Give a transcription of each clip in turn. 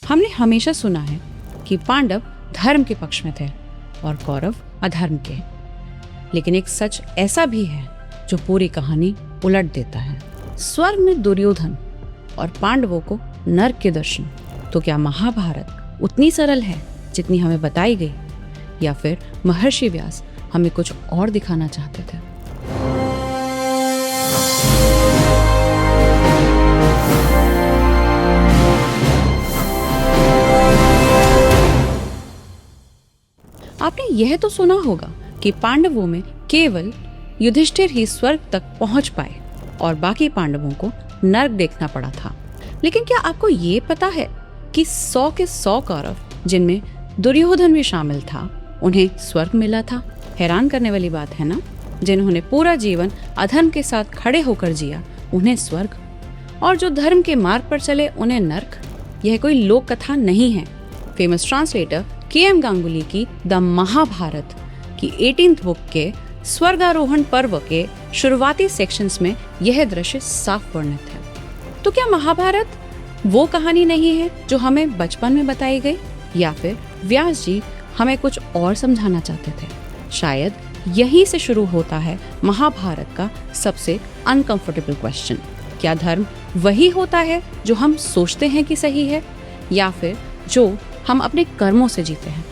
हमने हमेशा सुना है कि पांडव धर्म के पक्ष में थे और कौरव अधर्म के, लेकिन एक सच ऐसा भी है जो पूरी कहानी उलट देता है। स्वर्ग में दुर्योधन और पांडवों को नर्क के दर्शन। तो क्या महाभारत उतनी सरल है जितनी हमें बताई गई, या फिर महर्षि व्यास हमें कुछ और दिखाना चाहते थे? आपने यह तो सुना होगा कि पांडवों में केवल युधिष्ठिर ही स्वर्ग तक पहुंच पाए और बाकी पांडवों को नर्क देखना पड़ा था। लेकिन क्या आपको ये पता है कि 100 के 100 कौरव, जिनमें दुर्योधन भी शामिल था, उन्हें स्वर्ग मिला था? हैरान करने वाली बात है ना। जिन्होंने पूरा जीवन अधर्म के साथ खड़े होकर जिया, उन्हें स्वर्ग, और जो धर्म के मार्ग पर चले, उन्हें नर्क। यह कोई लोक कथा नहीं है। Famous translator KM. गांगुली की द महाभारत की 18th बुक के स्वर्गारोहण पर्व के शुरुआती सेक्शंस में यह दृश्य साफ वर्णित है। तो क्या महाभारत वो कहानी नहीं है जो हमें बचपन में बताई गई, या फिर व्यास जी हमें कुछ और समझाना चाहते थे? शायद यहीं से शुरू होता है महाभारत का सबसे अनकंफर्टेबल क्वेश्चन। क्या धर्म वही होता है जो हम सोचते हैं कि सही है, या फिर जो हम अपने कर्मों से जीते हैं?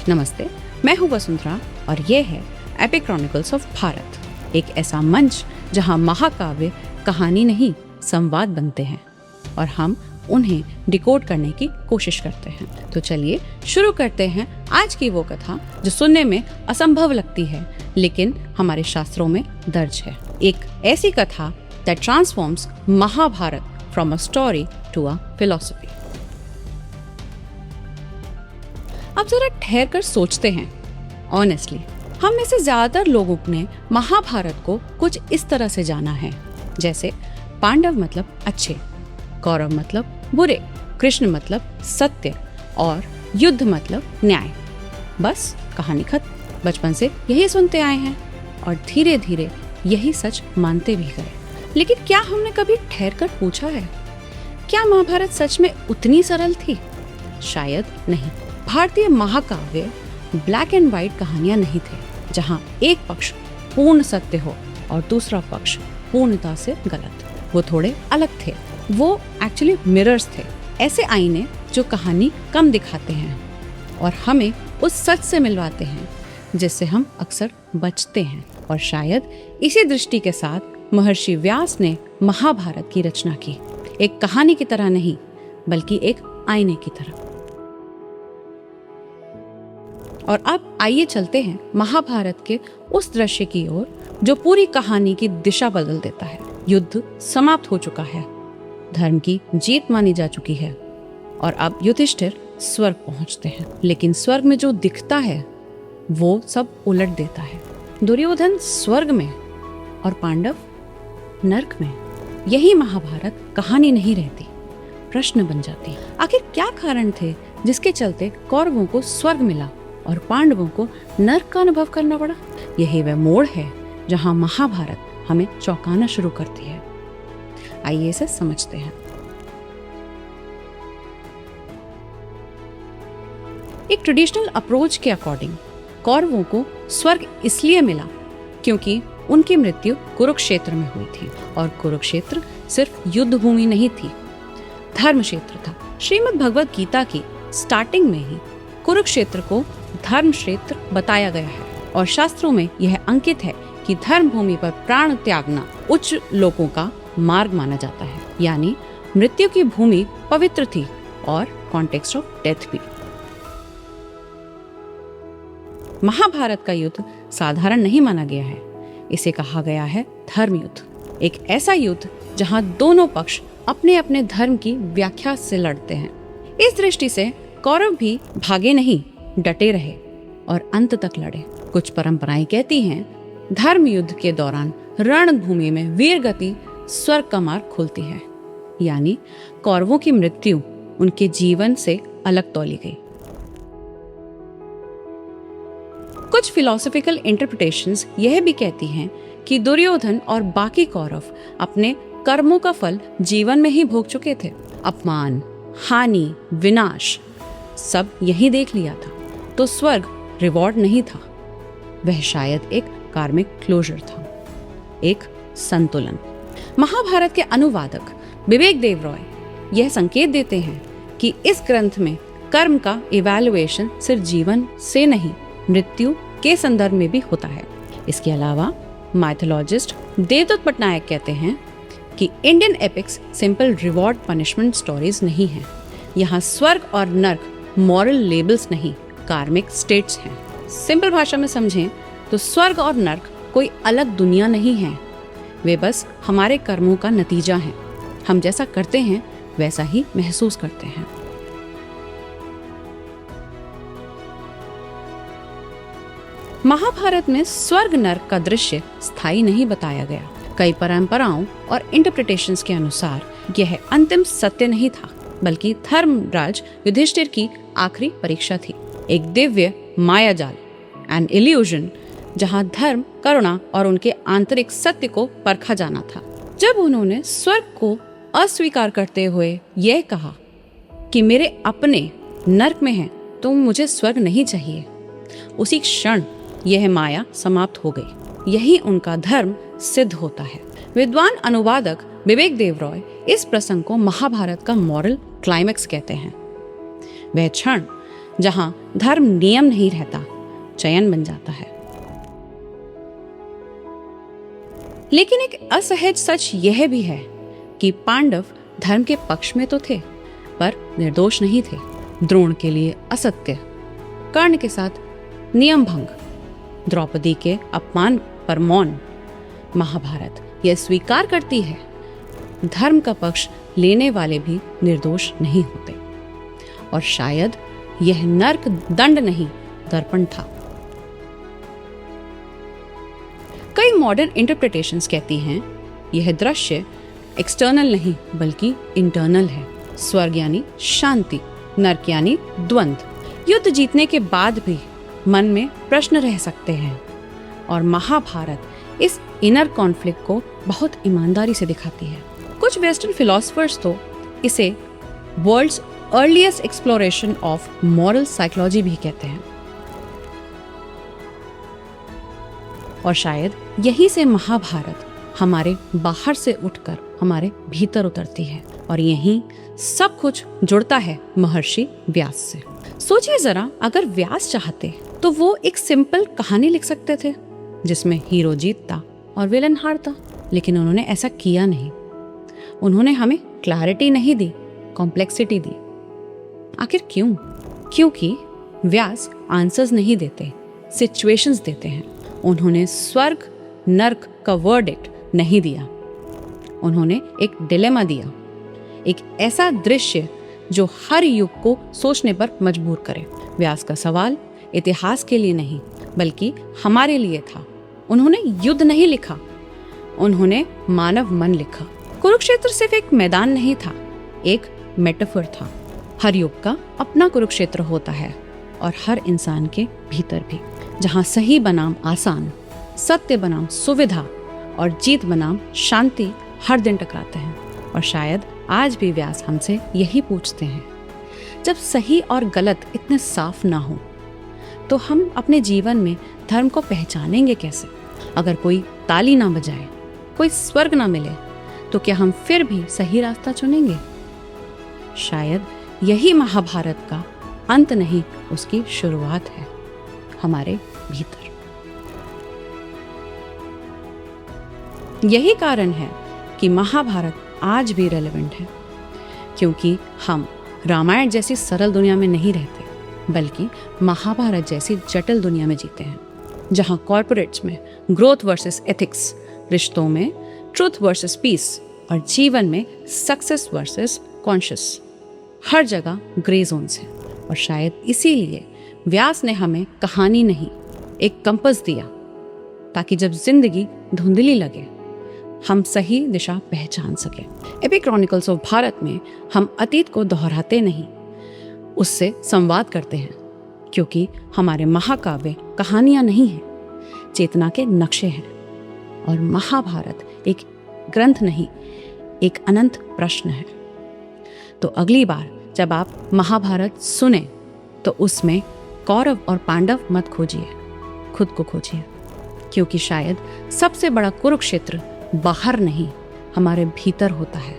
नमस्ते, मैं हूँ वसुंधरा और ये है एपिक क्रॉनिकल्स ऑफ भारत, एक ऐसा मंच जहाँ महाकाव्य कहानी नहीं संवाद बनते हैं और हम उन्हें डिकोड करने की कोशिश करते हैं। तो चलिए शुरू करते हैं आज की वो कथा जो सुनने में असंभव लगती है, लेकिन हमारे शास्त्रों में दर्ज है। एक ऐसी कथा that transforms Mahabharata from a story to a philosophy. अब जरा ठहर कर सोचते हैं, ऑनेस्टली हम में से ज्यादातर लोगों ने महाभारत को कुछ इस तरह से जाना है, जैसे पांडव मतलब अच्छे, कौरव मतलब बुरे, कृष्ण मतलब सत्य और युद्ध मतलब न्याय। बस कहानी खत्म। बचपन से यही सुनते आए हैं और धीरे धीरे यही सच मानते भी गए। लेकिन क्या हमने कभी ठहर कर पूछा है, क्या महाभारत सच में उतनी सरल थी? शायद नहीं। भारतीय महाकाव्य ब्लैक एंड व्हाइट कहानियां नहीं थे जहां एक पक्ष पूर्ण सत्य हो और दूसरा पक्ष पूर्णता से गलत। वो थोड़े अलग थे। वो एक्चुअली मिरर्स थे, ऐसे आईने जो कहानी कम दिखाते हैं और हमें उस सच से मिलवाते हैं जिससे हम अक्सर बचते हैं। और शायद इसी दृष्टि के साथ महर्षि व्यास ने महाभारत की रचना की, एक कहानी की तरह नहीं बल्कि एक आईने की तरह। और अब आइए चलते हैं महाभारत के उस दृश्य की ओर जो पूरी कहानी की दिशा बदल देता है। युद्ध समाप्त हो चुका है, धर्म की जीत मानी जा चुकी है और अब युधिष्ठिर स्वर्ग पहुंचते हैं। लेकिन स्वर्ग में जो दिखता है वो सब उलट देता है। दुर्योधन स्वर्ग में और पांडव नर्क में। यही महाभारत कहानी नहीं रहती, प्रश्न बन जाती। आखिर क्या कारण थे जिसके चलते कौरवों को स्वर्ग मिला और पांडवों को नर्क का अनुभव करना पड़ा? यही वह मोड़ है जहां महाभारत हमें चौंकाना शुरू करती है। आइए इसे समझते हैं। एक ट्रेडिशनल अप्रोच के अकॉर्डिंग कौरवों को स्वर्ग इसलिए मिला क्योंकि उनकी मृत्यु कुरुक्षेत्र में हुई थी, और कुरुक्षेत्र सिर्फ युद्ध भूमि नहीं थी, धर्म क्षेत्र था। श्रीमद् भगवद गीता की स्टार्टिंग में ही कुरुक्षेत्र को धर्म क्षेत्र बताया गया है और शास्त्रों में यह अंकित है कि धर्म भूमि पर प्राण त्यागना उच्च लोगों का मार्ग माना जाता है। यानी मृत्यु की भूमि पवित्र थी और कॉन्टेक्स्ट ऑफ डेथ भी। महाभारत का युद्ध साधारण नहीं माना गया है, इसे कहा गया है धर्म युद्ध। एक ऐसा युद्ध जहां दोनों पक्ष अपने अपने धर्म की व्याख्या से लड़ते हैं। इस दृष्टि से कौरव भी भागे नहीं, डटे रहे और अंत तक लड़े। कुछ परंपराएं कहती हैं धर्म युद्ध के दौरान रणभूमि में वीर गति स्वर्ग का मार्ग खोलती है, यानी कौरवों की मृत्यु उनके जीवन से अलग तौली गई। कुछ फिलोसॉफिकल इंटरप्रिटेशंस यह भी कहती हैं कि दुर्योधन और बाकी कौरव अपने कर्मों का फल जीवन में ही भोग चुके थे। अपमान, हानि, विनाश सब यही देख लिया था, तो स्वर्ग रिवॉर्ड नहीं था, वह शायद एक कार्मिक क्लोजर था, एक संतुलन। महाभारत के अनुवादक विवेक देव रॉय यह संकेत देते हैं कि इस ग्रंथ में कर्म का इवैल्यूएशन सिर्फ जीवन से नहीं, मृत्यु के संदर्भ में भी होता है। इसके अलावा माइथोलॉजिस्ट देवदत्त पटनायक कहते हैं कि Indian epics simple reward punishment stories नहीं हैं। यहाँ स्वर्ग और नर्क मॉरल लेबल्स नहीं, कार्मिक स्टेट्स हैं। सिंपल भाषा में समझें तो स्वर्ग और नर्क कोई अलग दुनिया नहीं है, वे बस हमारे कर्मों का नतीजा हैं। हम जैसा करते हैं वैसा ही महसूस करते हैं। महाभारत में स्वर्ग नर्क का दृश्य स्थायी नहीं बताया गया। कई परंपराओं और इंटरप्रिटेशंस के अनुसार यह अंतिम सत्य नहीं था, बल्कि धर्मराज युधिष्ठिर की आखिरी परीक्षा थी, एक दिव्य मायाजाल, एन इल्यूजन, जहां धर्म, करुणा और उनके आंतरिक सत्य को परखा जाना था। जब उन्होंने स्वर्ग को अस्वीकार करते हुए यह कहा कि मेरे अपने नर्क में हैं, तो मुझे स्वर्ग नहीं चाहिए, उसी क्षण यह माया समाप्त हो गई। यही उनका धर्म सिद्ध होता है। विद्वान अनुवादक विवेक देव रॉय इस प्रसंग को महाभारत का मॉरल क्लाइमैक्स कहते हैं, वह क्षण जहां धर्म नियम नहीं रहता, चयन बन जाता है। लेकिन एक असहज सच यह भी है कि पांडव धर्म के पक्ष में तो थे, पर निर्दोष नहीं थे। द्रोण के लिए असत्य, कर्ण के साथ नियम भंग, द्रौपदी के अपमान पर मौन। महाभारत यह स्वीकार करती है, धर्म का पक्ष लेने वाले भी निर्दोष नहीं होते, और शायद यह नर्क दंड नहीं, दर्पण था। कई मॉडर्न इंटरप्रिटेशंस कहती हैं यह दृश्य एक्सटर्नल नहीं बल्कि इंटरनल है। स्वर्ग यानी शांति, नर्क यानी द्वंद्व। युद्ध जीतने के बाद भी मन में प्रश्न रह सकते हैं, और महाभारत इस इनर कॉन्फ्लिक्ट को बहुत ईमानदारी से दिखाती है। कुछ वेस्टर्न फिलोसफर्स तो इसे world's earliest exploration of moral psychology भी कहते हैं, और शायद यहीं से महाभारत हमारे बाहर से उठकर हमारे भीतर उतरती है, और यहीं सब कुछ जुड़ता है महर्षि व्यास से। सोचिए जरा, अगर व्यास चाहते तो वो एक सिंपल कहानी लिख सकते थे जिसमें हीरो जीतता और विलन हारता, लेकिन उन्होंने ऐसा किया नहीं। उन्होंने हमें क्लैरिटी नहीं दी, कॉम्प्लेक्सिटी दी। आखिर क्यों? क्योंकि व्यास आंसर्स नहीं देते, सिचुएशंस देते हैं। उन्होंने स्वर्ग नर्क का वर्डिक्ट नहीं दिया, उन्होंने एक डिलेमा दिया, एक ऐसा दृश्य जो हर युग को सोचने पर मजबूर करे। व्यास का सवाल इतिहास के लिए नहीं बल्कि हमारे लिए था। उन्होंने युद्ध नहीं लिखा, उन्होंने मानव मन लिखा। कुरुक्षेत्र सिर्फ एक मैदान नहीं था, एक मेटाफर था। हर युग का अपना कुरुक्षेत्र होता है, और हर इंसान के भीतर भी, जहाँ सही बनाम आसान, सत्य बनाम सुविधा और जीत बनाम शांति हर दिन टकराते हैं। और शायद आज भी व्यास हमसे यही पूछते हैं, जब सही और गलत इतने साफ ना हो तो हम अपने जीवन में धर्म को पहचानेंगे कैसे? अगर कोई ताली ना बजाए, कोई स्वर्ग ना मिले, तो क्या हम फिर भी सही रास्ता चुनेंगे? शायद यही महाभारत का अंत नहीं, उसकी शुरुआत है हमारे भीतर। यही कारण है कि महाभारत आज भी रेलेवेंट है, क्योंकि हम रामायण जैसी सरल दुनिया में नहीं रहते, बल्कि महाभारत जैसी जटिल दुनिया में जीते हैं, जहां कॉर्पोरेट्स में ग्रोथ वर्सेस एथिक्स, रिश्तों में ट्रूथ वर्सेस पीस, और जीवन में सक्सेस वर्सेस कॉन्शियस, हर जगह ग्रे जोन्स हैं। और शायद इसीलिए व्यास ने हमें कहानी नहीं, एक कंपास दिया, ताकि जब जिंदगी धुंधली लगे हम सही दिशा पहचान सके। एपिक क्रॉनिकल्स ऑफ भारत में हम अतीत को दोहराते नहीं, उससे संवाद करते हैं, क्योंकि हमारे महाकाव्य कहानियां नहीं हैं, चेतना के नक्शे हैं। और महाभारत एक ग्रंथ नहीं, एक अनंत प्रश्न है। तो अगली बार जब आप महाभारत सुने तो उसमें कौरव और पांडव मत खोजिए, खुद को खोजिए, क्योंकि शायद सबसे बड़ा कुरुक्षेत्र बाहर नहीं, हमारे भीतर होता है।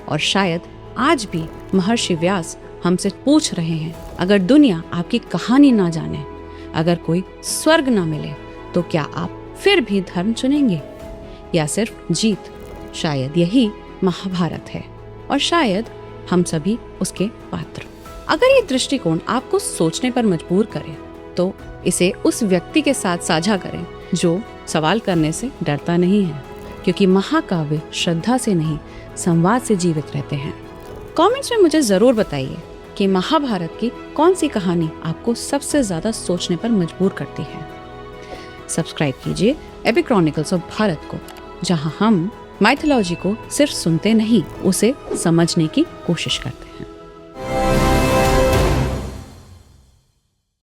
और शायद आज भी महर्षि व्यास हमसे पूछ रहे हैं, अगर दुनिया आपकी कहानी ना जाने, अगर कोई स्वर्ग ना मिले, तो क्या आप फिर भी धर्म चुनेंगे या सिर्फ जीत? शायद यही महाभारत है और शायद हम सभी उसके पात्र। अगर ये दृष्टिकोण आपको सोचने पर मजबूर करे तो इसे उस व्यक्ति के साथ साझा करें जो सवाल करने से डरता नहीं है, क्योंकि महाकाव्य श्रद्धा से नहीं, संवाद से जीवित रहते हैं। कमेंट्स में मुझे जरूर बताइए कि महाभारत की कौन सी कहानी आपको सबसे ज्यादा सोचने पर मजबूर करती है। सब्सक्राइब कीजिए एपिक क्रॉनिकल्स ऑफ भारत को, जहां हम माइथोलॉजी को सिर्फ सुनते नहीं, उसे समझने की कोशिश करते हैं।